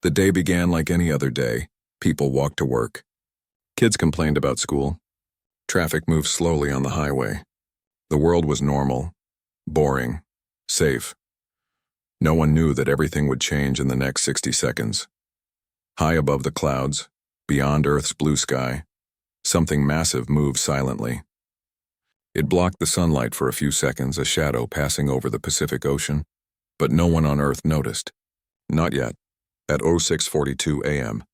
The day began like any other day. People walked to work. Kids complained about school. Traffic moved slowly on the highway. The world was normal, boring, safe. No one knew that everything would change in the next 60 seconds. High above the clouds, beyond Earth's blue sky, something massive moved silently. It blocked the sunlight for a few seconds, a shadow passing over the Pacific Ocean, but no one on Earth noticed. Not yet. At 06:42 a.m.,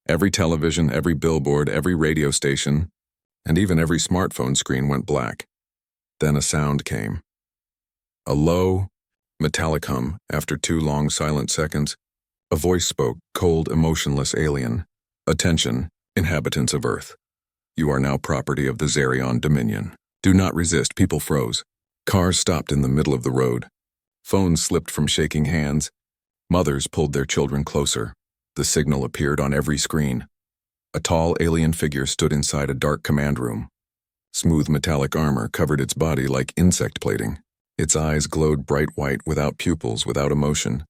every television, every billboard, every radio station, and even every smartphone screen went black. Then a sound came. A low, metallic hum. After 2 long silent seconds, a voice spoke, cold, emotionless alien. Attention, inhabitants of Earth. You are now property of the Zerion Dominion. Do not resist. People froze. Cars stopped in the middle of the road. Phones slipped from shaking hands. Mothers pulled their children closer. The signal appeared on every screen. A tall alien figure stood inside a dark command room. Smooth metallic armor covered its body like insect plating. Its eyes glowed bright white, without pupils, without emotion.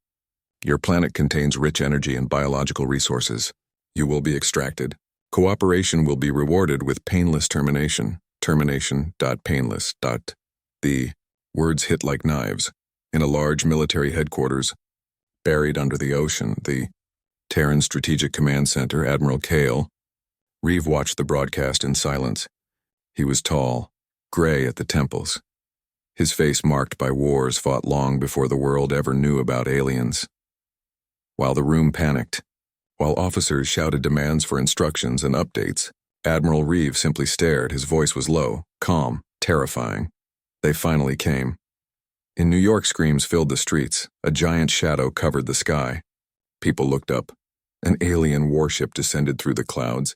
Your planet contains rich energy and biological resources. You will be extracted. Cooperation will be rewarded with painless termination. Termination.painless. The words hit like knives. In a large military headquarters, buried under the ocean, the Terran Strategic Command Center, Admiral Kale. Reeve watched the broadcast in silence. He was tall, gray at the temples. His face marked by wars fought long before the world ever knew about aliens. While the room panicked, while officers shouted demands for instructions and updates, Admiral Reeve simply stared. His voice was low, calm, terrifying. They finally came. In New York, screams filled the streets. A giant shadow covered the sky. People looked up. An alien warship descended through the clouds.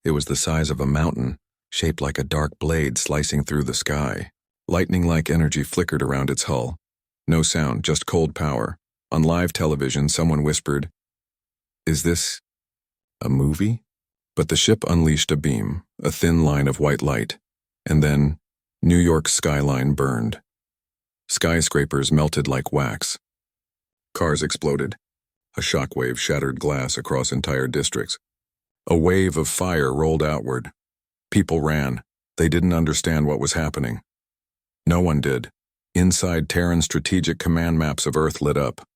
It was the size of a mountain, shaped like a dark blade slicing through the sky. Lightning-like energy flickered around its hull. No sound, just cold power. On live television, someone whispered, "Is this a movie?" But the ship unleashed a beam, a thin line of white light, and then New York's skyline burned. Skyscrapers melted like wax. Cars exploded. A shockwave shattered glass across entire districts. A wave of fire rolled outward. People ran. They didn't understand what was happening. No one did. Inside, Terran strategic command maps of Earth lit up.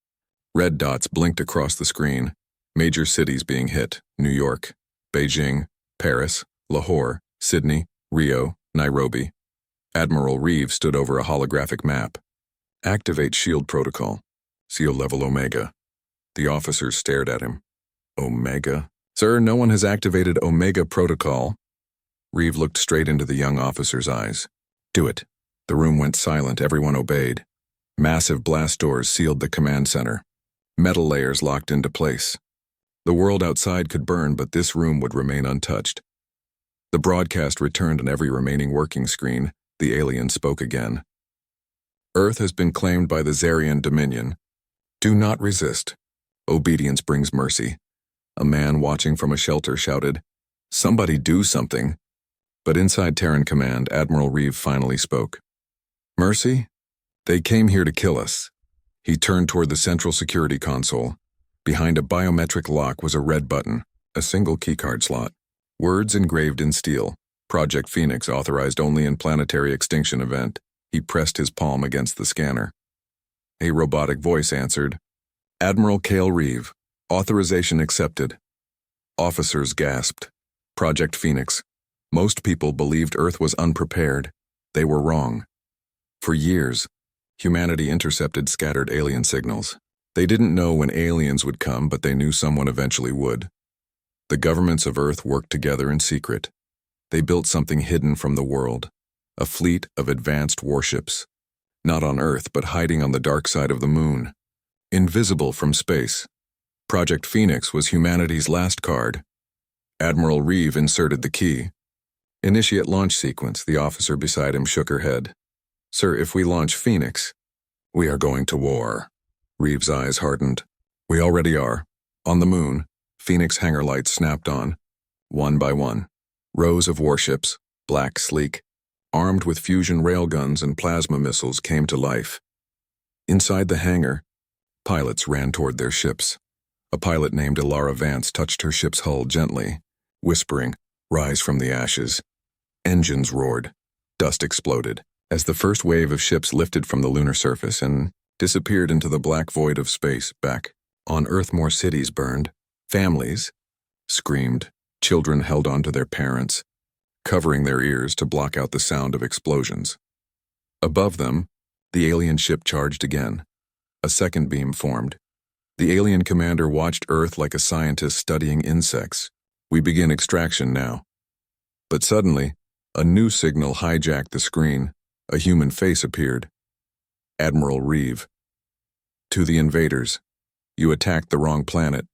Red dots blinked across the screen. Major cities being hit: New York, Beijing, Paris, Lahore, Sydney, Rio, Nairobi. Admiral Reeve stood over a holographic map. Activate shield protocol. SEAL level Omega. The officers stared at him. Omega? Sir, no one has activated Omega protocol. Reeve looked straight into the young officer's eyes. Do it. The room went silent. Everyone obeyed. Massive blast doors sealed the command center. Metal layers locked into place. The world outside could burn, but this room would remain untouched. The broadcast returned on every remaining working screen. The alien spoke again. Earth has been claimed by the Zerion Dominion. Do not resist. Obedience brings mercy. A man watching from a shelter shouted, "Somebody do something." But inside Terran Command, Admiral Reeve finally spoke. Mercy? They came here to kill us. He turned toward the central security console. Behind a biometric lock was a red button, a single keycard slot. Words engraved in steel. Project Phoenix, authorized only in planetary extinction event. He pressed his palm against the scanner. A robotic voice answered, Admiral Kale Reeve, authorization accepted. Officers gasped. Project Phoenix. Most people believed Earth was unprepared. They were wrong. For years, humanity intercepted scattered alien signals. They didn't know when aliens would come, but they knew someone eventually would. The governments of Earth worked together in secret. They built something hidden from the world, a fleet of advanced warships. Not on Earth, but hiding on the dark side of the moon. Invisible from space. Project Phoenix was humanity's last card. Admiral Reeve inserted the key. Initiate launch sequence. The officer beside him shook her head. Sir, if we launch Phoenix, we are going to war. Reeve's eyes hardened. We already are. On the moon, Phoenix hangar lights snapped on. One by one. Rows of warships, black, sleek, armed with fusion railguns and plasma missiles, came to life. Inside the hangar, pilots ran toward their ships. A pilot named Ilara Vance touched her ship's hull gently, whispering, "Rise from the ashes." Engines roared. Dust exploded as the first wave of ships lifted from the lunar surface and disappeared into the black void of space. Back on Earth, more cities burned. Families screamed. Children held on to their parents, covering their ears to block out the sound of explosions. Above them, the alien ship charged again. A second beam formed. The alien commander watched Earth like a scientist studying insects. "We begin extraction now." But suddenly, a new signal hijacked the screen. A human face appeared. Admiral Reeve. "To the invaders. You attacked the wrong planet."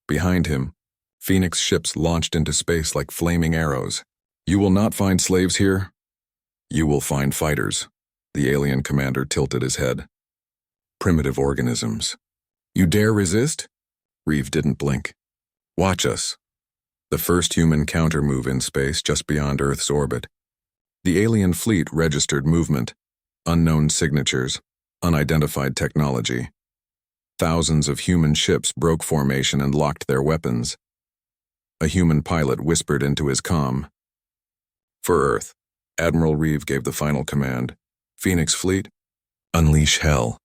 Behind him, Phoenix ships launched into space like flaming arrows. "You will not find slaves here. You will find fighters." The alien commander tilted his head. "Primitive organisms. You dare resist?" Reeve didn't blink. "Watch us." The first human counter-move in space just beyond Earth's orbit. The alien fleet registered movement, unknown signatures, unidentified technology. Thousands of human ships broke formation and locked their weapons. A human pilot whispered into his comm. "For Earth," Admiral Reeve gave the final command. "Phoenix Fleet, unleash hell."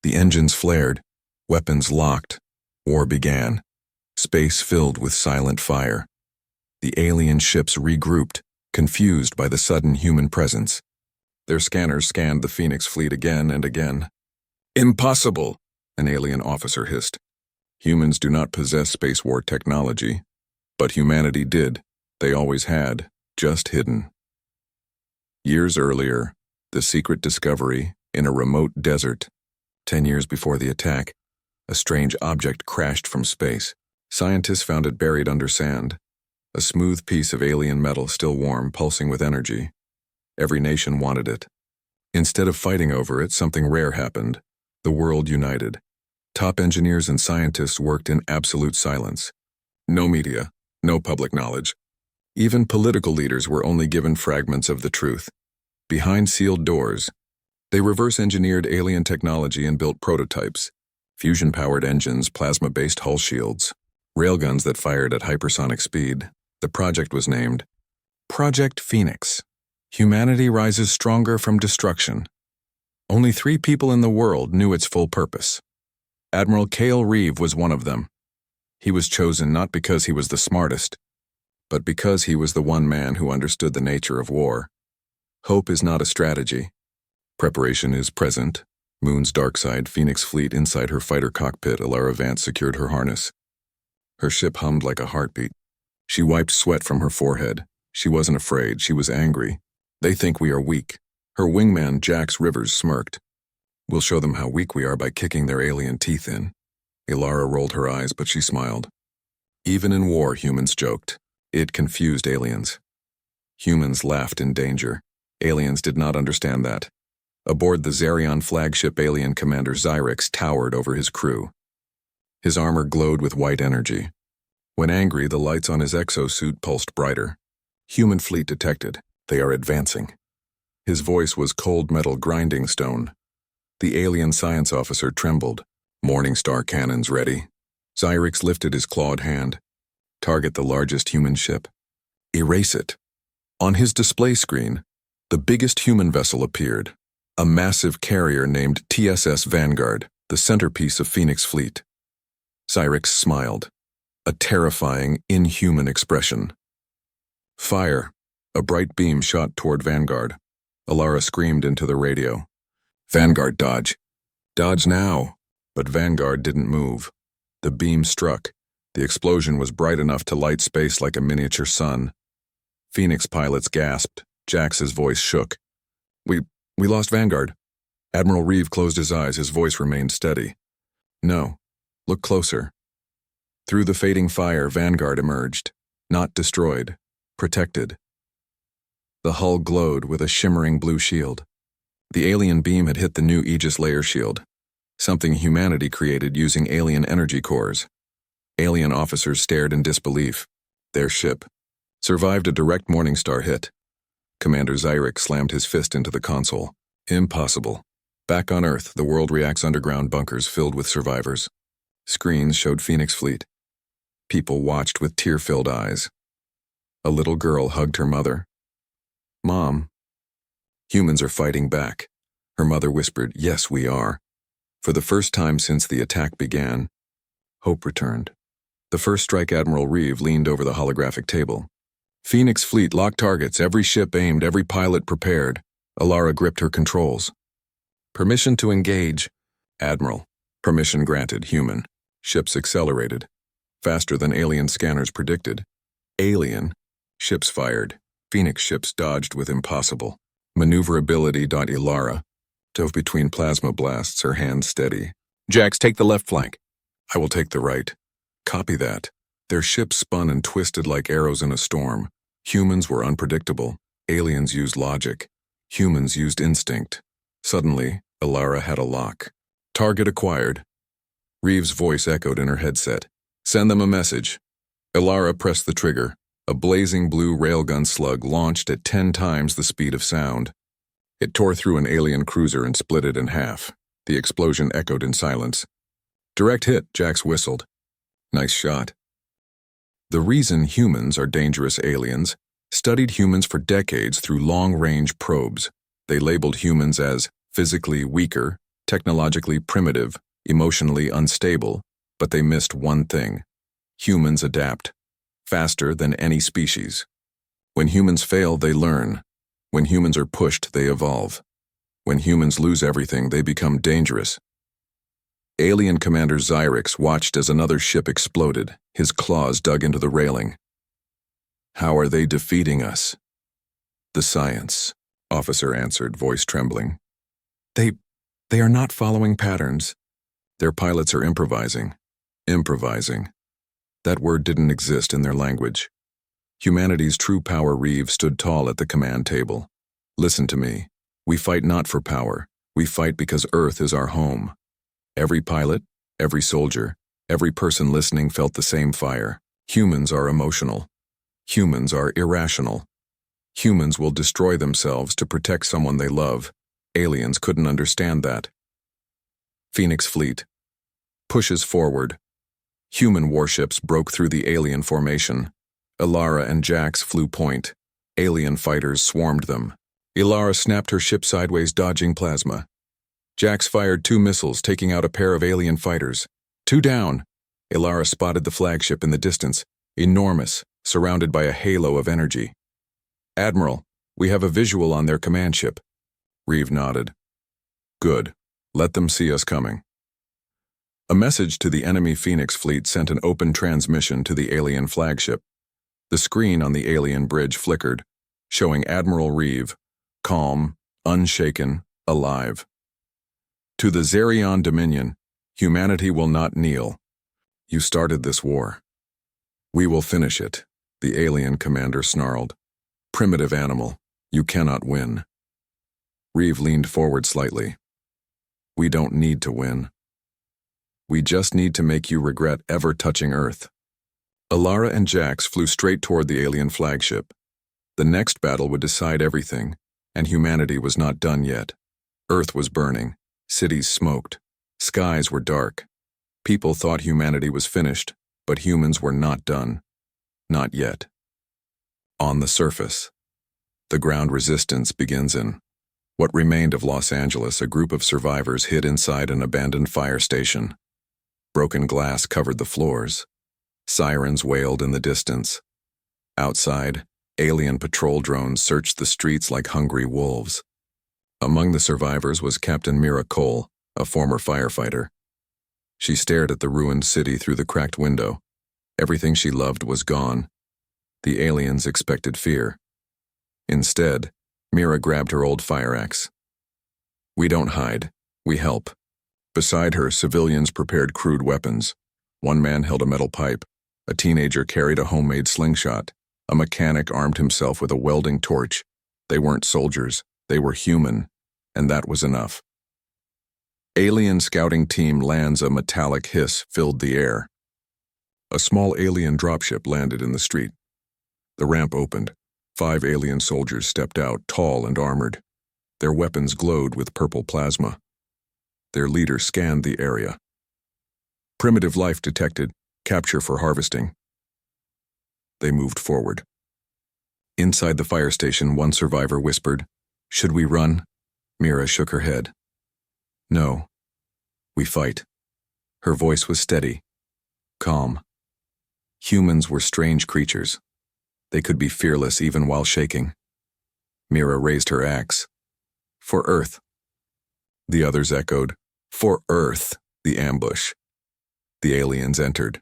The engines flared, weapons locked, war began. Space filled with silent fire. The alien ships regrouped, confused by the sudden human presence. Their scanners scanned the Phoenix Fleet again and again. "Impossible," an alien officer hissed. "Humans do not possess space war technology. But humanity did. They always had, just hidden." Years earlier, the secret discovery, in a remote desert. 10 years before the attack, a strange object crashed from space. Scientists found it buried under sand, a smooth piece of alien metal still warm, pulsing with energy. Every nation wanted it. Instead of fighting over it, something rare happened. The world united. Top engineers and scientists worked in absolute silence. No media, no public knowledge. Even political leaders were only given fragments of the truth. Behind sealed doors, they reverse-engineered alien technology and built prototypes. Fusion-powered engines, plasma-based hull shields, railguns that fired at hypersonic speed. The project was named Project Phoenix. Humanity rises stronger from destruction. Only 3 people in the world knew its full purpose. Admiral Cale Reeve was one of them. He was chosen not because he was the smartest, but because he was the one man who understood the nature of war. Hope is not a strategy. Preparation is present. Moon's dark side, Phoenix Fleet inside her fighter cockpit, Ilara Vance secured her harness. Her ship hummed like a heartbeat. She wiped sweat from her forehead. She wasn't afraid, she was angry. "They think we are weak." Her wingman, Jax Rivers, smirked. "We'll show them how weak we are by kicking their alien teeth in." Ilara rolled her eyes, but she smiled. Even in war, humans joked. It confused aliens. Humans laughed in danger. Aliens did not understand that. Aboard the Zarion flagship, alien commander Xyrix towered over his crew. His armor glowed with white energy. When angry, the lights on his exosuit pulsed brighter. Human fleet detected. They are advancing. His voice was cold metal grinding stone. The alien science officer trembled. Morningstar cannons ready. Xyrix lifted his clawed hand. Target the largest human ship. Erase it. On his display screen, the biggest human vessel appeared. A massive carrier named TSS Vanguard, the centerpiece of Phoenix Fleet. Xyrix smiled. A terrifying, inhuman expression. "Fire." A bright beam shot toward Vanguard. Ilara screamed into the radio. "Vanguard, dodge. Dodge now." But Vanguard didn't move. The beam struck. The explosion was bright enough to light space like a miniature sun. Phoenix pilots gasped. Jax's voice shook. We lost Vanguard." Admiral Reeve closed his eyes. His voice remained steady. "No. Look closer." Through the fading fire, Vanguard emerged. Not destroyed. Protected. The hull glowed with a shimmering blue shield. The alien beam had hit the new Aegis layer shield, something humanity created using alien energy cores. Alien officers stared in disbelief. Their ship survived a direct Morningstar hit. Commander Xyrix slammed his fist into the console. "Impossible. Back on Earth, the world reacts underground bunkers filled with survivors." Screens showed Phoenix Fleet. People watched with tear-filled eyes. A little girl hugged her mother. "Mom." "Humans are fighting back." Her mother whispered, "Yes, we are." For the first time since the attack began, hope returned. The first strike, Admiral Reeve leaned over the holographic table. "Phoenix Fleet, lock targets, every ship aimed, every pilot prepared." Alara gripped her controls. "Permission to engage." "Admiral." "Permission granted, human." Ships accelerated, faster than alien scanners predicted. Alien. Ships fired. Phoenix ships dodged with impossible maneuverability. Alara dove between plasma blasts, her hands steady. "Jax, take the left flank." "I will take the right." "Copy that." Their ships spun and twisted like arrows in a storm. Humans were unpredictable. Aliens used logic. Humans used instinct. Suddenly, Alara had a lock. "Target acquired." Reeve's voice echoed in her headset. "Send them a message." Alara pressed the trigger. A blazing blue railgun slug launched at 10 times the speed of sound. It tore through an alien cruiser and split it in half. The explosion echoed in silence. "Direct hit," Jax whistled. "Nice shot." The reason humans are dangerous aliens studied humans for decades through long-range probes. They labeled humans as physically weaker, technologically primitive, emotionally unstable, but they missed one thing. Humans adapt faster than any species. When humans fail, they learn. When humans are pushed, they evolve. When humans lose everything, they become dangerous. Alien Commander Xyrix watched as another ship exploded, his claws dug into the railing. "How are they defeating us?" "The science," officer answered, voice trembling. They are not following patterns. Their pilots are improvising." Improvising. That word didn't exist in their language. Humanity's true power. Reeve stood tall at the command table. "Listen to me. We fight not for power. We fight because Earth is our home." Every pilot, every soldier, every person listening felt the same fire. Humans are emotional. Humans are irrational. Humans will destroy themselves to protect someone they love. Aliens couldn't understand that. Phoenix Fleet pushes forward. Human warships broke through the alien formation. Alara and Jax flew point. Alien fighters swarmed them. Alara snapped her ship sideways, dodging plasma. Jax fired 2 missiles, taking out a pair of alien fighters. 2 down. Alara spotted the flagship in the distance, enormous, surrounded by a halo of energy. "Admiral, we have a visual on their command ship." Reeve nodded. "Good. Let them see us coming." A message to the enemy Phoenix Fleet sent an open transmission to the alien flagship. The screen on the alien bridge flickered, showing Admiral Reeve, calm, unshaken, alive. "To the Zerion Dominion, humanity will not kneel. You started this war. We will finish it," the alien commander snarled. "Primitive animal, you cannot win." Reeve leaned forward slightly. "We don't need to win. We just need to make you regret ever touching Earth." Alara and Jax flew straight toward the alien flagship. The next battle would decide everything, and humanity was not done yet. Earth was burning, cities smoked, skies were dark. People thought humanity was finished, but humans were not done. Not yet. On the surface, the ground resistance begins in what remained of Los Angeles. A group of survivors hid inside an abandoned fire station. Broken glass covered the floors. Sirens wailed in the distance. Outside, alien patrol drones searched the streets like hungry wolves. Among the survivors was Captain Mira Cole, a former firefighter. She stared at the ruined city through the cracked window. Everything she loved was gone. The aliens expected fear. Instead, Mira grabbed her old fire axe. "We don't hide, we help." Beside her, civilians prepared crude weapons. One man held a metal pipe. A teenager carried a homemade slingshot. A mechanic armed himself with a welding torch. They weren't soldiers, they were human, and that was enough. Alien scouting team lands. A metallic hiss filled the air. A small alien dropship landed in the street. The ramp opened. 5 alien soldiers stepped out, tall and armored. Their weapons glowed with purple plasma. Their leader scanned the area. Primitive life detected. Capture for harvesting. They moved forward. Inside the fire station, one survivor whispered, "Should we run?" Mira shook her head. "No. We fight." Her voice was steady, calm. Humans were strange creatures. They could be fearless even while shaking. Mira raised her axe. "For Earth." The others echoed, "For Earth." The ambush. The aliens entered.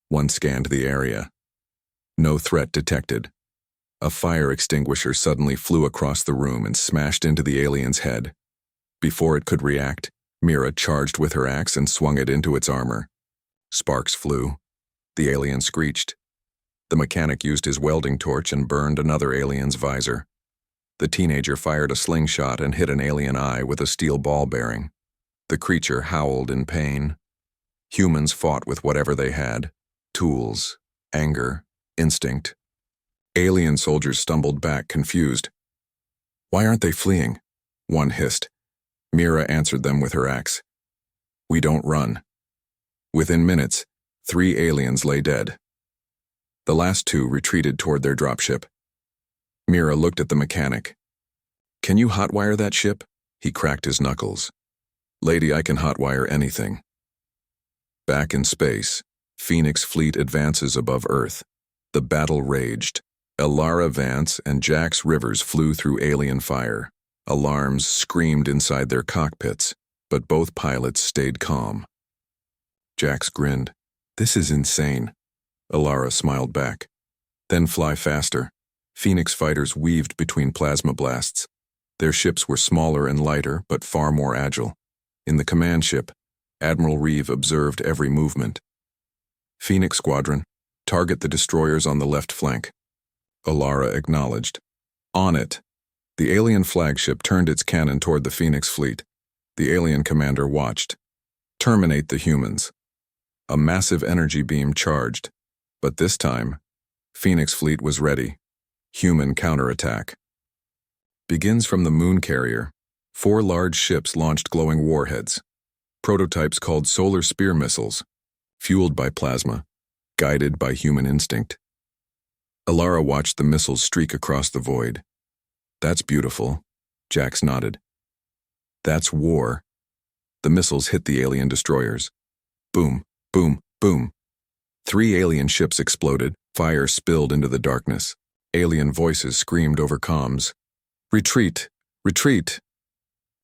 One scanned the area. No threat detected. A fire extinguisher suddenly flew across the room and smashed into the alien's head. Before it could react, Mira charged with her axe and swung it into its armor. Sparks flew. The alien screeched. The mechanic used his welding torch and burned another alien's visor. The teenager fired a slingshot and hit an alien eye with a steel ball bearing. The creature howled in pain. Humans fought with whatever they had: tools, anger, instinct. Alien soldiers stumbled back, confused. "Why aren't they fleeing?" one hissed. Mira answered them with her axe. "We don't run." Within minutes, 3 aliens lay dead. The last 2 retreated toward their dropship. Mira looked at the mechanic. "Can you hotwire that ship?" He cracked his knuckles. "Lady, I can hotwire anything." Back in space, Phoenix Fleet advances above Earth. The battle raged. Elara Vance and Jax Rivers flew through alien fire. Alarms screamed inside their cockpits, but both pilots stayed calm. Jax grinned. "This is insane." Elara smiled back. "Then fly faster." Phoenix fighters weaved between plasma blasts. Their ships were smaller and lighter, but far more agile. In the command ship, Admiral Reeve observed every movement. "Phoenix Squadron, target the destroyers on the left flank." Elara acknowledged. "On it." The alien flagship turned its cannon toward the Phoenix fleet. The alien commander watched. "Terminate the humans." A massive energy beam charged, but this time, Phoenix fleet was ready. Human counterattack. Begins from the moon carrier. 4 large ships launched glowing warheads. Prototypes called solar spear missiles, fueled by plasma, guided by human instinct. Elara watched the missiles streak across the void. "That's beautiful," Jax nodded. "That's war." The missiles hit the alien destroyers. Boom, boom, boom. 3 alien ships exploded, fire spilled into the darkness. Alien voices screamed over comms. "Retreat! Retreat!"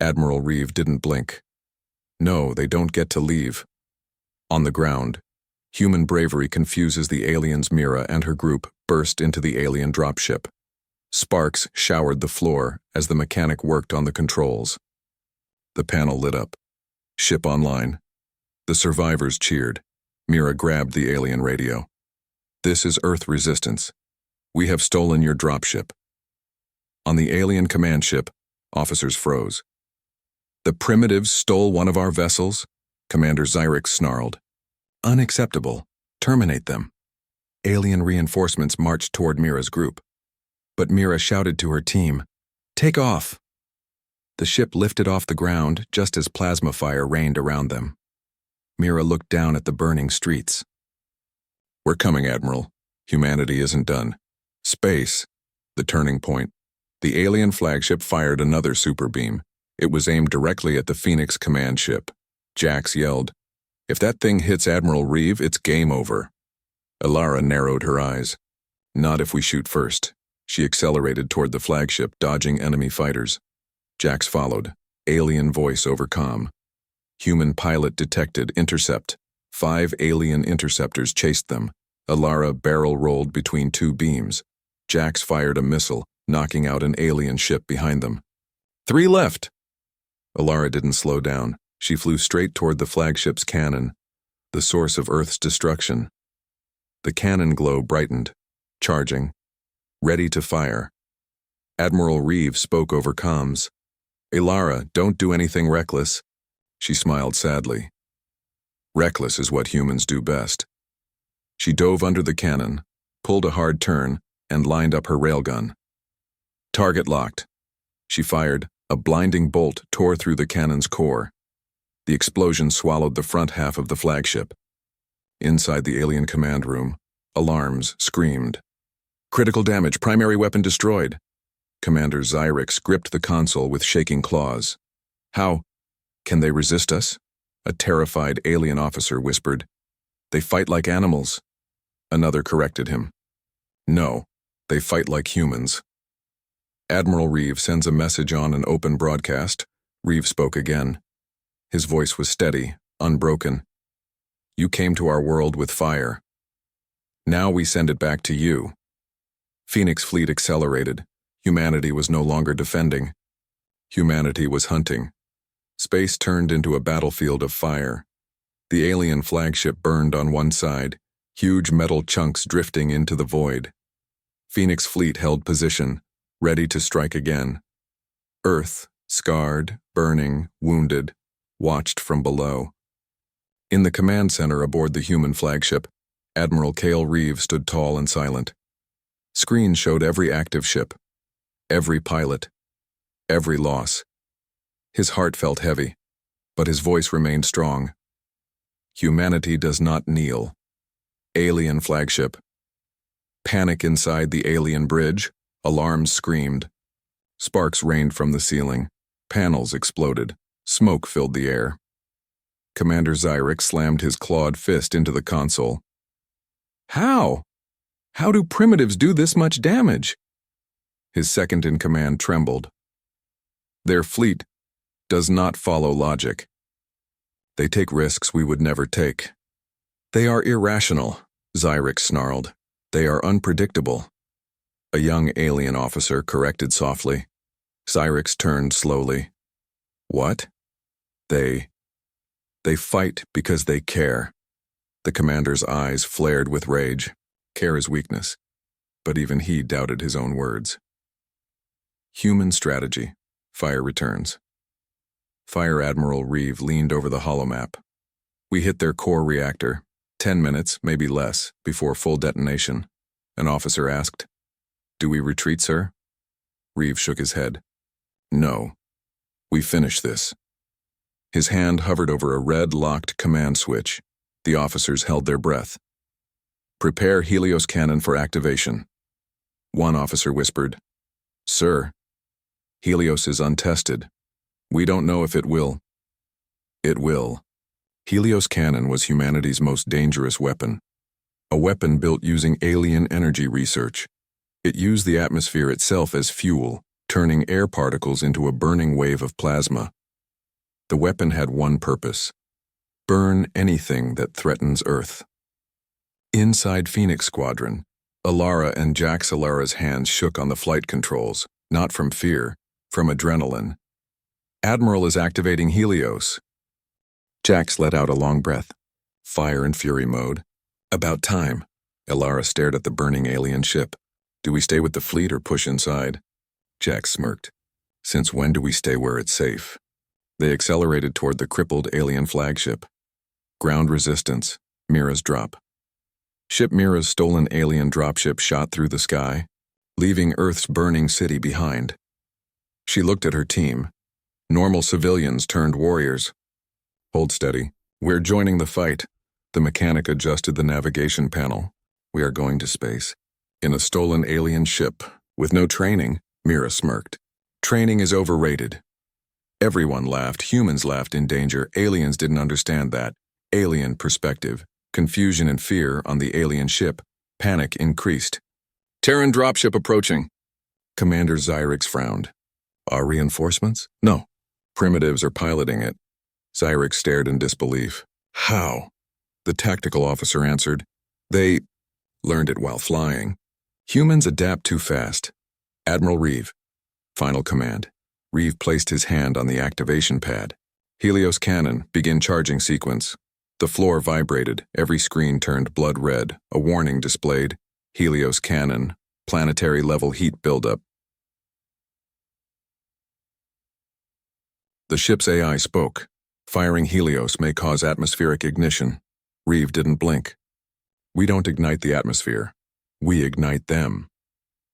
Admiral Reeve didn't blink. "No, they don't get to leave." On the ground, human bravery confuses the aliens. Mira and her group burst into the alien dropship. Sparks showered the floor as the mechanic worked on the controls. The panel lit up. Ship online. The survivors cheered. Mira grabbed the alien radio. "This is Earth Resistance. We have stolen your dropship." On the alien command ship, officers froze. "The primitives stole one of our vessels?" Commander Zyrix snarled. "Unacceptable. Terminate them." Alien reinforcements marched toward Mira's group. But Mira shouted to her team, "Take off!" The ship lifted off the ground just as plasma fire rained around them. Mira looked down at the burning streets. "We're coming, Admiral. Humanity isn't done." Space, the turning point. The alien flagship fired another super beam. It was aimed directly at the Phoenix command ship. Jax yelled, "If that thing hits Admiral Reeve, it's game over." Elara narrowed her eyes. "Not if we shoot first." She accelerated toward the flagship, dodging enemy fighters. Jax followed, alien voice over comm. Human pilot detected. Intercept. 5 alien interceptors chased them. Elara barrel-rolled between 2 beams. Jax fired a missile, knocking out an alien ship behind them. 3 left! Elara didn't slow down. She flew straight toward the flagship's cannon, the source of Earth's destruction. The cannon glow brightened, charging, ready to fire. Admiral Reeve spoke over comms. "Elara, don't do anything reckless." She smiled sadly. "Reckless is what humans do best." She dove under the cannon, pulled a hard turn, and lined up her railgun. "Target locked." She fired. A blinding bolt tore through the cannon's core. The explosion swallowed the front half of the flagship. Inside the alien command room, alarms screamed. Critical damage, primary weapon destroyed. Commander Xyrix gripped the console with shaking claws. How? Can they resist us? A terrified alien officer whispered. They fight like animals. Another corrected him. No, they fight like humans. Admiral Reeve sends a message on an open broadcast. Reeve spoke again. His voice was steady, unbroken. You came to our world with fire. Now we send it back to you. Phoenix Fleet accelerated. Humanity was no longer defending. Humanity was hunting. Space turned into a battlefield of fire. The alien flagship burned on one side, huge metal chunks drifting into the void. Phoenix Fleet held position, ready to strike again. Earth, scarred, burning, wounded, watched from below. In the command center aboard the human flagship, Admiral Cale Reeve stood tall and silent. Screens showed every active ship, every pilot, every loss. His heart felt heavy, but his voice remained strong. Humanity does not kneel. Alien flagship. Panic inside the alien bridge. Alarms screamed. Sparks rained from the ceiling. Panels exploded. Smoke filled the air. Commander Xyrix slammed his clawed fist into the console. How? How do primitives do this much damage? His second-in-command trembled. Their fleet does not follow logic. They take risks we would never take. They are irrational, Xyrix snarled. They are unpredictable. A young alien officer corrected softly. Xyrix turned slowly. What? They fight because they care. The commander's eyes flared with rage. Care is weakness. But even he doubted his own words. Human strategy. Fire returns. Fire Admiral Reeve leaned over the holomap. We hit their core reactor. 10 minutes, maybe less, before full detonation. An officer asked, Do we retreat, sir? Reeve shook his head. No. We finish this. His hand hovered over a red locked command switch. The officers held their breath. Prepare Helios cannon for activation. One officer whispered, Sir, Helios is untested. We don't know if it will. It will. Helios cannon was humanity's most dangerous weapon. A weapon built using alien energy research. It used the atmosphere itself as fuel, turning air particles into a burning wave of plasma. The weapon had one purpose: burn anything that threatens Earth. Inside Phoenix Squadron, Alara and Jax Alara's hands shook on the flight controls, not from fear, from adrenaline. Admiral is activating Helios. Jax let out a long breath. Fire and fury mode. About time. Alara stared at the burning alien ship. Do we stay with the fleet or push inside? Jax smirked. Since when do we stay where it's safe? They accelerated toward the crippled alien flagship. Ground resistance. Mira's drop. Ship Mira's stolen alien dropship shot through the sky, leaving Earth's burning city behind. She looked at her team. Normal civilians turned warriors. Hold steady. We're joining the fight. The mechanic adjusted the navigation panel. We are going to space. In a stolen alien ship. With no training, Mira smirked. Training is overrated. Everyone laughed. Humans laughed in danger. Aliens didn't understand that. Alien perspective. Confusion and fear on the alien ship. Panic increased. Terran dropship approaching. Commander Xyrix frowned. Our reinforcements? No. Primitives are piloting it. Xyrix stared in disbelief. How? The tactical officer answered. They learned it while flying. Humans adapt too fast. Admiral Reeve. Final command. Reeve placed his hand on the activation pad. Helios cannon, begin charging sequence. The floor vibrated, every screen turned blood red, a warning displayed. Helios cannon, planetary level heat buildup. The ship's AI spoke. Firing Helios may cause atmospheric ignition. Reeve didn't blink. We don't ignite the atmosphere. We ignite them.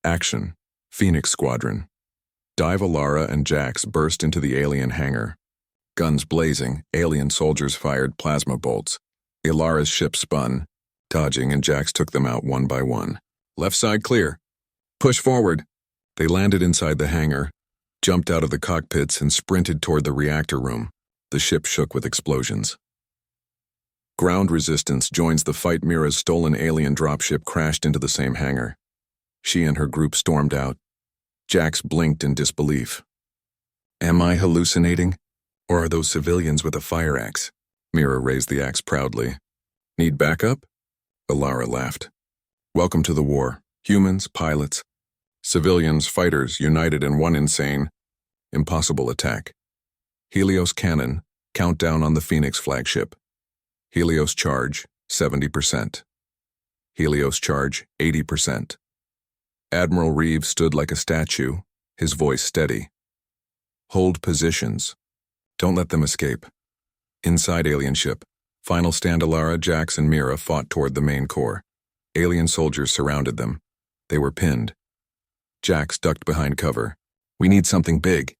Action. Phoenix Squadron. Dive Alara and Jax burst into the alien hangar. Guns blazing, alien soldiers fired plasma bolts. Ilara's ship spun, dodging, and Jax took them out one by one. Left side clear. Push forward. They landed inside the hangar, jumped out of the cockpits, and sprinted toward the reactor room. The ship shook with explosions. Ground resistance joins the fight. Mira's stolen alien dropship crashed into the same hangar. She and her group stormed out. Jax blinked in disbelief. Am I hallucinating? Or are those civilians with a fire axe? Mira raised the axe proudly. Need backup? Ilara laughed. Welcome to the war. Humans, pilots, civilians, fighters united in one insane, impossible attack. Helios cannon, countdown on the Phoenix flagship. Helios charge, 70%. Helios charge, 80%. Admiral Reeves stood like a statue, his voice steady. Hold positions. Don't let them escape. Inside alien ship, final stand. Ilara, Jax, and Mira fought toward the main core. Alien soldiers surrounded them. They were pinned. Jax ducked behind cover. We need something big.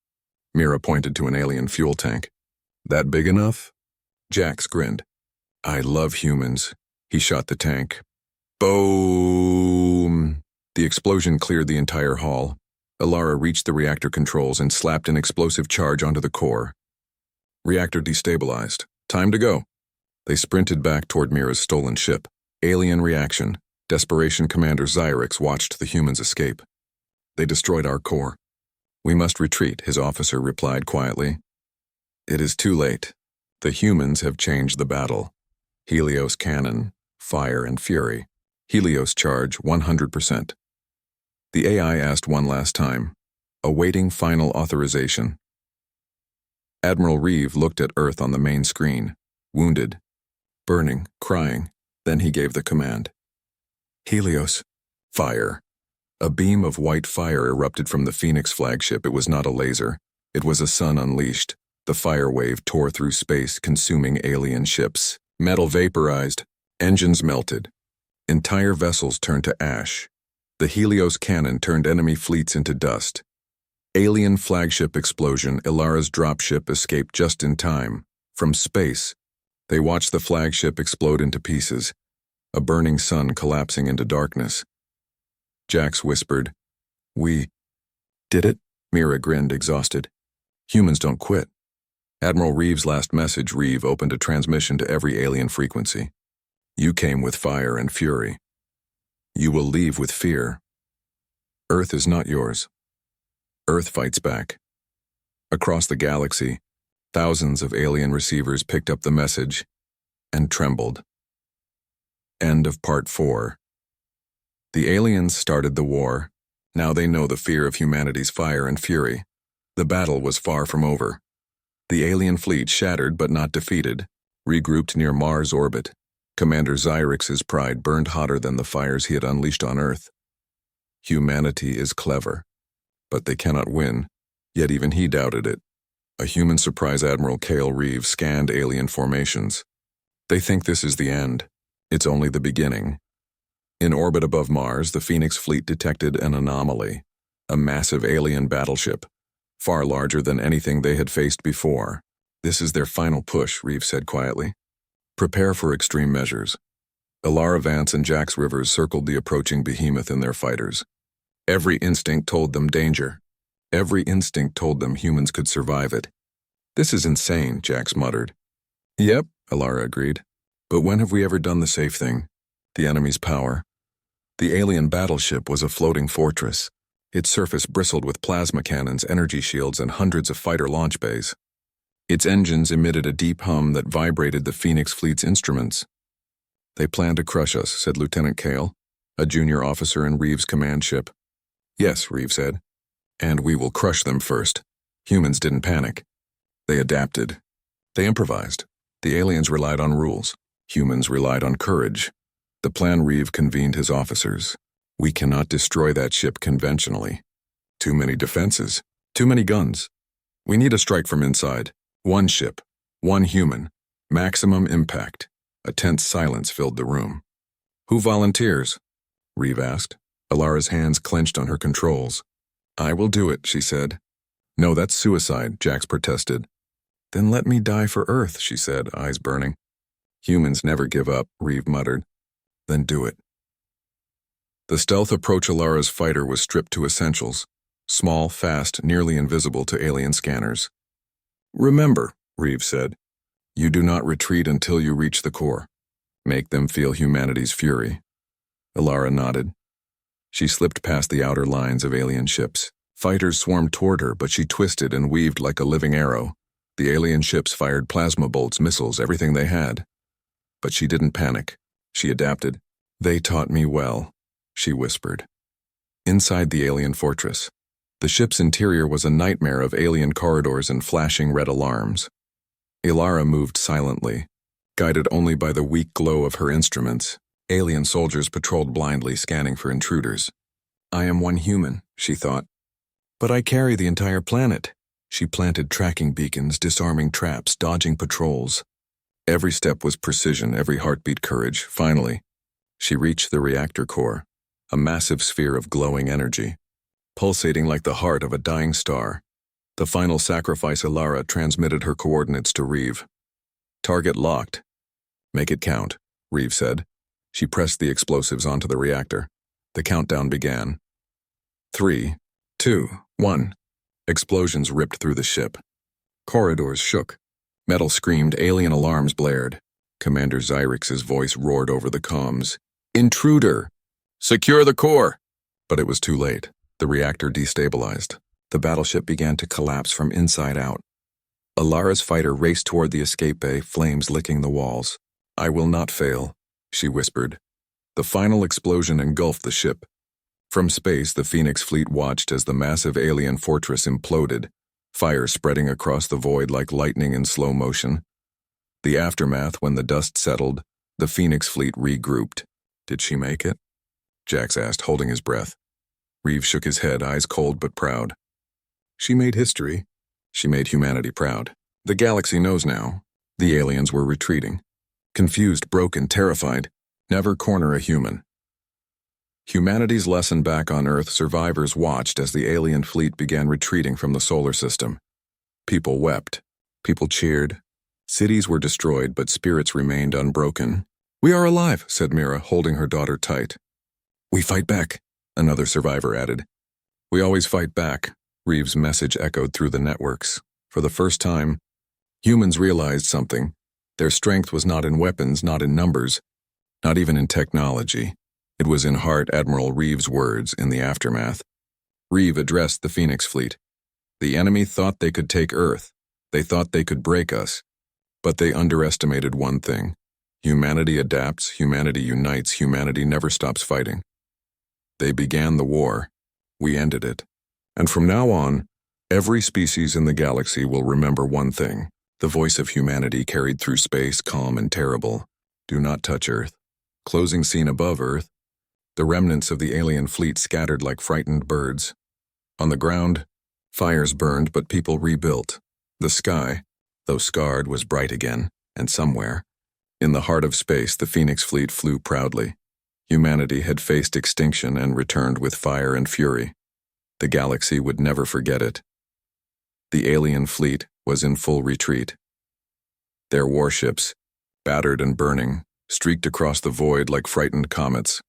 Mira pointed to an alien fuel tank. That big enough? Jax grinned. I love humans. He shot the tank. Boom! The explosion cleared the entire hall. Ilara reached the reactor controls and slapped an explosive charge onto the core. Reactor destabilized. Time to go. They sprinted back toward Mira's stolen ship. Alien reaction. Desperation. Commander Xyrix watched the humans escape. They destroyed our core. We must retreat, his officer replied quietly. It is too late. The humans have changed the battle. Helios cannon, fire and fury. Helios charge, 100%. The AI asked one last time, awaiting final authorization. Admiral Reeve looked at Earth on the main screen, wounded, burning, crying. Then he gave the command. Helios, fire. A beam of white fire erupted from the Phoenix flagship. It was not a laser. It was a sun unleashed. The fire wave tore through space, consuming alien ships. Metal vaporized. Engines melted. Entire vessels turned to ash. The Helios cannon turned enemy fleets into dust. Alien flagship explosion. Ilara's dropship escaped just in time. From space, they watched the flagship explode into pieces, a burning sun collapsing into darkness. Jax whispered, We did it? Mira grinned, exhausted. Humans don't quit. Admiral Reeves' last message. Reeve opened a transmission to every alien frequency. You came with fire and fury. You will leave with fear. Earth is not yours. Earth fights back. Across the galaxy, thousands of alien receivers picked up the message and trembled. End of Part 4. The aliens started the war. Now they know the fear of humanity's fire and fury. The battle was far from over. The alien fleet, shattered but not defeated, regrouped near Mars' orbit. Commander Xyrix's pride burned hotter than the fires he had unleashed on Earth. Humanity is clever, but they cannot win, yet even he doubted it. A human surprise. Admiral Cale Reeves scanned alien formations. They think this is the end. It's only the beginning. In orbit above Mars, the Phoenix fleet detected an anomaly, a massive alien battleship, far larger than anything they had faced before. This is their final push, Reeves said quietly. Prepare for extreme measures. Ilara Vance and Jax Rivers circled the approaching behemoth in their fighters. Every instinct told them danger. Every instinct told them humans could survive it. This is insane, Jax muttered. Yep, Ilara agreed. But when have we ever done the safe thing? The enemy's power. The alien battleship was a floating fortress. Its surface bristled with plasma cannons, energy shields, and hundreds of fighter launch bays. Its engines emitted a deep hum that vibrated the Phoenix fleet's instruments. They plan to crush us, said Lieutenant Cale, a junior officer in Reeves' command ship. Yes, Reeves said. And we will crush them first. Humans didn't panic. They adapted. They improvised. The aliens relied on rules. Humans relied on courage. The plan. Reeve convened his officers. We cannot destroy that ship conventionally. Too many defenses. Too many guns. We need a strike from inside. One ship. One human. Maximum impact. A tense silence filled the room. Who volunteers? Reeve asked. Ilara's hands clenched on her controls. I will do it, she said. No, that's suicide, Jax protested. Then let me die for Earth, she said, eyes burning. Humans never give up, Reeve muttered. Then do it. The stealth approach Alara's fighter was stripped to essentials. Small, fast, nearly invisible to alien scanners. Remember, Reeve said, you do not retreat until you reach the core. Make them feel humanity's fury. Alara nodded. She slipped past the outer lines of alien ships. Fighters swarmed toward her, but she twisted and weaved like a living arrow. The alien ships fired plasma bolts, missiles, everything they had. But she didn't panic. She adapted. They taught me well, she whispered. Inside the alien fortress, the ship's interior was a nightmare of alien corridors and flashing red alarms. Alara moved silently, guided only by the weak glow of her instruments. Alien soldiers patrolled blindly, scanning for intruders. I am one human, she thought. But I carry the entire planet. She planted tracking beacons, disarming traps, dodging patrols. Every step was precision, every heartbeat courage. Finally, she reached the reactor core, a massive sphere of glowing energy, pulsating like the heart of a dying star. The final sacrifice. Alara transmitted her coordinates to Reeve. Target locked. Make it count, Reeve said. She pressed the explosives onto the reactor. The countdown began. 3, 2, 1. Explosions ripped through the ship. Corridors shook. Metal screamed, alien alarms blared. Commander Zyrix's voice roared over the comms. Intruder! Secure the core! But it was too late. The reactor destabilized. The battleship began to collapse from inside out. Alara's fighter raced toward the escape bay, flames licking the walls. I will not fail, she whispered. The final explosion engulfed the ship. From space, the Phoenix fleet watched as the massive alien fortress imploded, fire spreading across the void like lightning in slow motion. The aftermath, when the dust settled, the Phoenix fleet regrouped. Did she make it? Jax asked, holding his breath. Reeve shook his head, eyes cold but proud. She made history. She made humanity proud. The galaxy knows now. The aliens were retreating. Confused, broken, terrified. Never corner a human. Humanity's lesson back on Earth, survivors watched as the alien fleet began retreating from the solar system. People wept. People cheered. Cities were destroyed, but spirits remained unbroken. We are alive, said Mira, holding her daughter tight. We fight back, another survivor added. We always fight back, Reeve's message echoed through the networks. For the first time, humans realized something. Their strength was not in weapons, not in numbers, not even in technology. It was in heart. Admiral Reeve's words in the aftermath. Reeve addressed the Phoenix fleet. The enemy thought they could take Earth. They thought they could break us. But they underestimated one thing. Humanity adapts, humanity unites, humanity never stops fighting. They began the war. We ended it. And from now on, every species in the galaxy will remember one thing. The voice of humanity carried through space, calm and terrible. Do not touch Earth. Closing scene above Earth. The remnants of the alien fleet scattered like frightened birds. On the ground, fires burned, but people rebuilt. The sky, though scarred, was bright again, and somewhere, in the heart of space, the Phoenix fleet flew proudly. Humanity had faced extinction and returned with fire and fury. The galaxy would never forget it. The alien fleet was in full retreat. Their warships, battered and burning, streaked across the void like frightened comets.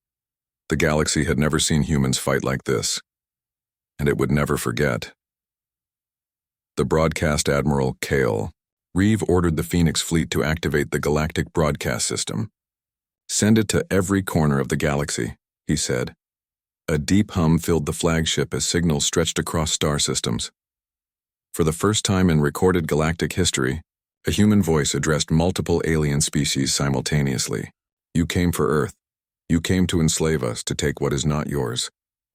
The galaxy had never seen humans fight like this, and it would never forget. The broadcast Admiral Kale. Reeve ordered the Phoenix fleet to activate the galactic broadcast system. Send it to every corner of the galaxy, he said. A deep hum filled the flagship as signals stretched across star systems. For the first time in recorded galactic history, a human voice addressed multiple alien species simultaneously. You came for Earth. You came to enslave us, to take what is not yours.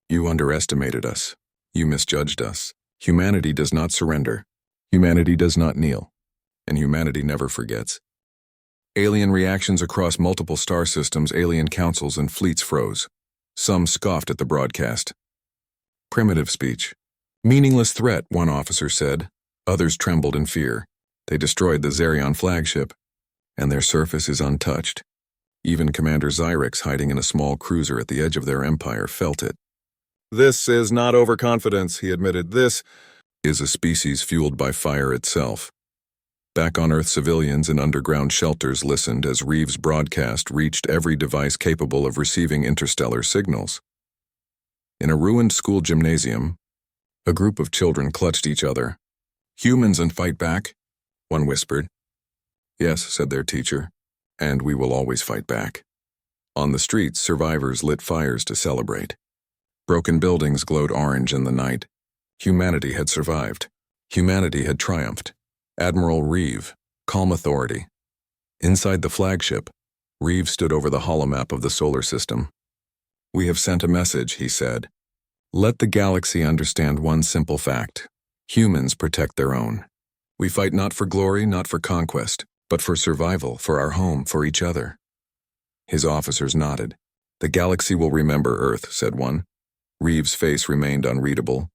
You underestimated us. You misjudged us. Humanity does not surrender. Humanity does not kneel. And humanity never forgets. Alien reactions across multiple star systems, alien councils and fleets froze. Some scoffed at the broadcast. Primitive speech. Meaningless threat, one officer said. Others trembled in fear. They destroyed the Zerion flagship, and their surface is untouched. Even Commander Zyrix, hiding in a small cruiser at the edge of their empire, felt it. This is not overconfidence, he admitted. This is a species fueled by fire itself. Back on Earth, civilians in underground shelters listened as Reeves' broadcast reached every device capable of receiving interstellar signals. In a ruined school gymnasium, a group of children clutched each other. "Humans and fight back," one whispered. "Yes," said their teacher, "and we will always fight back." On the streets, survivors lit fires to celebrate. Broken buildings glowed orange in the night. Humanity had survived. Humanity had triumphed. Admiral Reeve, calm authority. Inside the flagship, Reeve stood over the holomap of the solar system. "We have sent a message," he said. "Let the galaxy understand one simple fact. Humans protect their own. We fight not for glory, not for conquest, but for survival, for our home, for each other." His officers nodded. "The galaxy will remember Earth," said one. Reeve's face remained unreadable.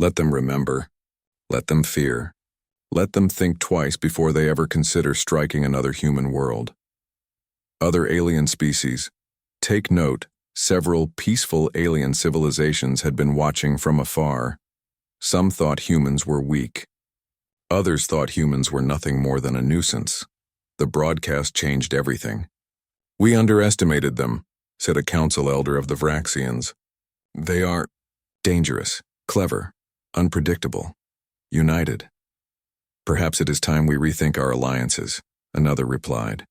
"Let them remember. Let them fear. Let them think twice before they ever consider striking another human world." Other alien species. Take note, several peaceful alien civilizations had been watching from afar. Some thought humans were weak. Others thought humans were nothing more than a nuisance. The broadcast changed everything. "We underestimated them," said a council elder of the Vraxians. "They are dangerous, clever, unpredictable, united." "Perhaps it is time we rethink our alliances," another replied.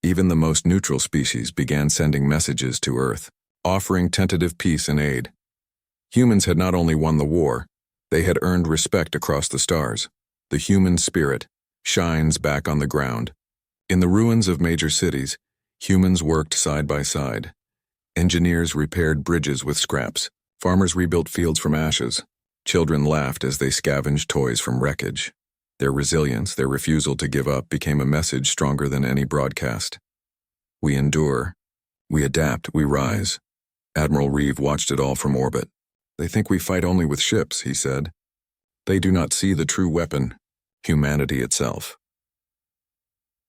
Even the most neutral species began sending messages to Earth, offering tentative peace and aid. Humans had not only won the war, they had earned respect across the stars. The human spirit shines back on the ground. In the ruins of major cities, humans worked side by side. Engineers repaired bridges with scraps. Farmers rebuilt fields from ashes. Children laughed as they scavenged toys from wreckage. Their resilience, their refusal to give up, became a message stronger than any broadcast. "We endure. We adapt. We rise." Admiral Reeve watched it all from orbit. "They think we fight only with ships," he said. "They do not see the true weapon, humanity itself."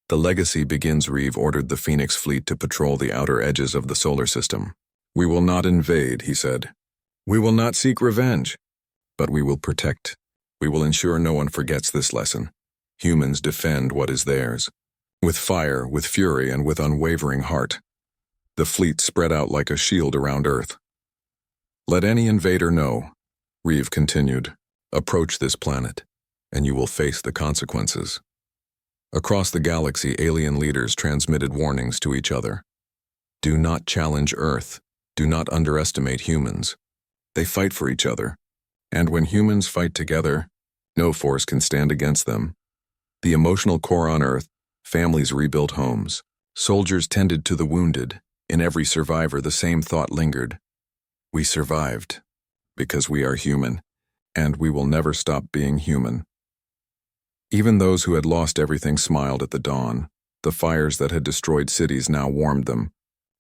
"The legacy begins," Reeve ordered the Phoenix fleet to patrol the outer edges of the solar system. "We will not invade," he said. "We will not seek revenge, but we will protect. We will ensure no one forgets this lesson. Humans defend what is theirs. With fire, with fury, and with unwavering heart." The fleet spread out like a shield around Earth. "Let any invader know," Reeve continued, "approach this planet, and you will face the consequences." Across the galaxy, alien leaders transmitted warnings to each other. "Do not challenge Earth. Do not underestimate humans. They fight for each other. And when humans fight together, no force can stand against them." The emotional core on Earth, families rebuilt homes. Soldiers tended to the wounded. In every survivor, the same thought lingered. We survived because we are human, and we will never stop being human. Even those who had lost everything smiled at the dawn. The fires that had destroyed cities now warmed them,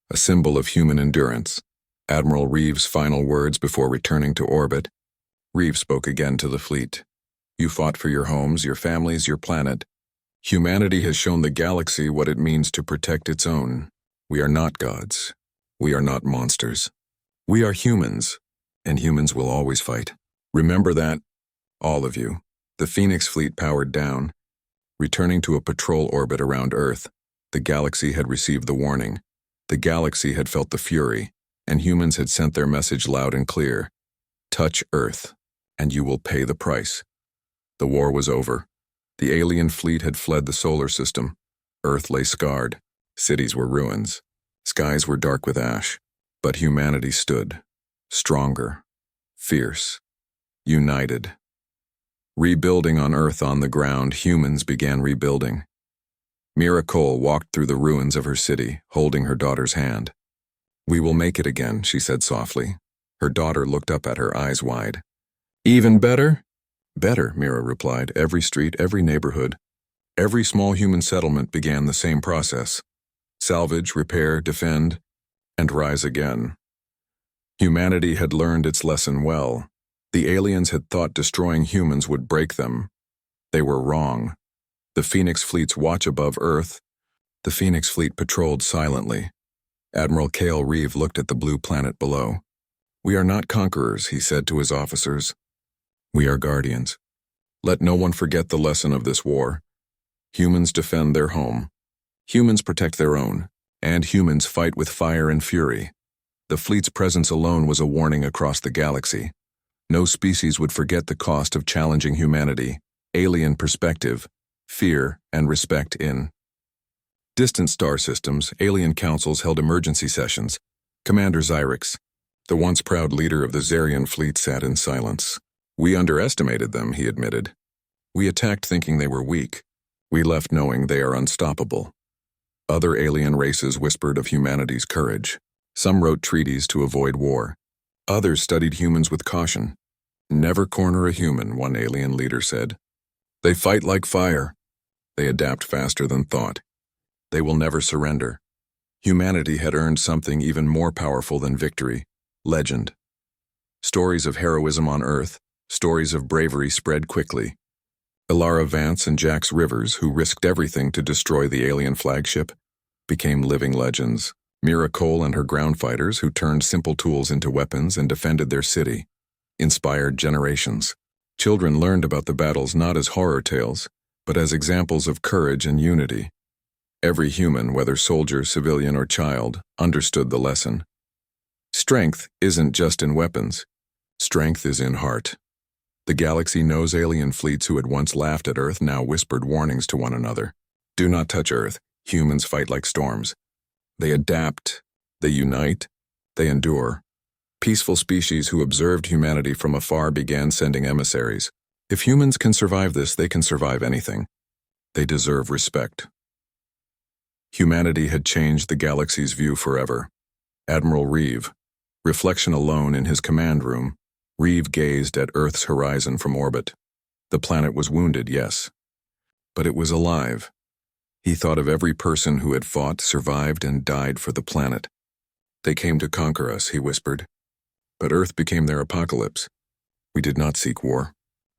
a symbol of human endurance. Admiral Reeve's final words before returning to orbit. Reeve spoke again to the fleet. "You fought for your homes, your families, your planet. Humanity has shown the galaxy what it means to protect its own. We are not gods. We are not monsters. We are humans, and humans will always fight. Remember that, all of you." The Phoenix fleet powered down. Returning to a patrol orbit around Earth, the galaxy had received the warning. The galaxy had felt the fury, and humans had sent their message loud and clear. Touch Earth, and you will pay the price. The war was over. The alien fleet had fled the solar system. Earth lay scarred. Cities were ruins. Skies were dark with ash. But humanity stood, stronger, fierce, united. Rebuilding on Earth on the ground, humans began rebuilding. Mira Cole walked through the ruins of her city, holding her daughter's hand. "We will make it again," she said softly. Her daughter looked up at her, eyes wide. "Even better?" "Better," Mira replied. "Every street, every neighborhood, every small human settlement began the same process. Salvage, repair, defend, and rise again." Humanity had learned its lesson well. The aliens had thought destroying humans would break them. They were wrong. The Phoenix fleet's watch above Earth. The Phoenix fleet patrolled silently. Admiral Cale Reeve looked at the blue planet below. "We are not conquerors," he said to his officers. "We are guardians. Let no one forget the lesson of this war. Humans defend their home. Humans protect their own. And humans fight with fire and fury. The fleet's presence alone was a warning across the galaxy. No species would forget the cost of challenging humanity, alien perspective, fear, and respect in distant star systems. Alien councils held emergency sessions. Commander Xyrix, the once proud leader of the Zarian fleet, sat in silence. We underestimated them, he admitted. We attacked thinking they were weak. We left knowing they are unstoppable. Other alien races whispered of humanity's courage. Some wrote treaties to avoid war. Others studied humans with caution. Never corner a human, one alien leader said. They fight like fire. They adapt faster than thought. They will never surrender. Humanity had earned something even more powerful than victory: legend. Stories of heroism on Earth, stories of bravery spread quickly. Ilara Vance and Jax Rivers, who risked everything to destroy the alien flagship, became living legends. Mira Cole and her ground fighters, who turned simple tools into weapons and defended their city, inspired generations. Children learned about the battles not as horror tales, but as examples of courage and unity. Every human, whether soldier, civilian, or child, understood the lesson. Strength isn't just in weapons. Strength is in heart. The galaxy knows alien fleets who had once laughed at Earth now whispered warnings to one another. Do not touch Earth. Humans fight like storms. They adapt, they unite, they endure. Peaceful species who observed humanity from afar began sending emissaries. If humans can survive this, they can survive anything. They deserve respect. Humanity had changed the galaxy's view forever. Admiral Reeve, reflection alone in his command room, Reeve gazed at Earth's horizon from orbit. The planet was wounded, yes, but it was alive. He thought of every person who had fought, survived, and died for the planet. They came to conquer us, he whispered. But Earth became their apocalypse. We did not seek war,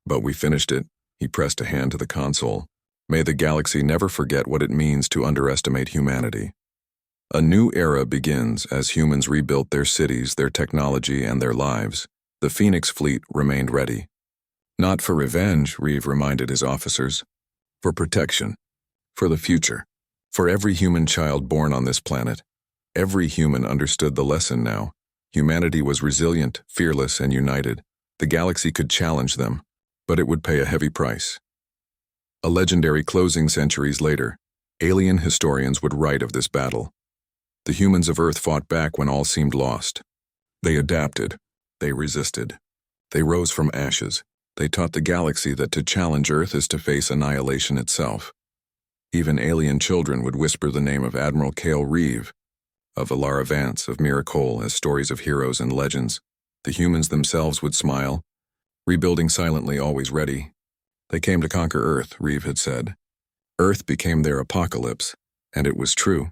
but we finished it. He pressed a hand to the console. May the galaxy never forget what it means to underestimate humanity. A new era begins as humans rebuilt their cities, their technology, and their lives. The Phoenix fleet remained ready. Not for revenge, Reeve reminded his officers. For protection. For the future. For every human child born on this planet. Every human understood the lesson now. Humanity was resilient, fearless, and united. The galaxy could challenge them, but it would pay a heavy price. A legendary closing centuries later, alien historians would write of this battle. The humans of Earth fought back when all seemed lost. They adapted. They resisted. They rose from ashes. They taught the galaxy that to challenge Earth is to face annihilation itself. Even alien children would whisper the name of Admiral Cale Reeve, of Ilara Vance, of Mira Cole as stories of heroes and legends. The humans themselves would smile, rebuilding silently, always ready. They came to conquer Earth, Reeve had said. Earth became their apocalypse, and it was true.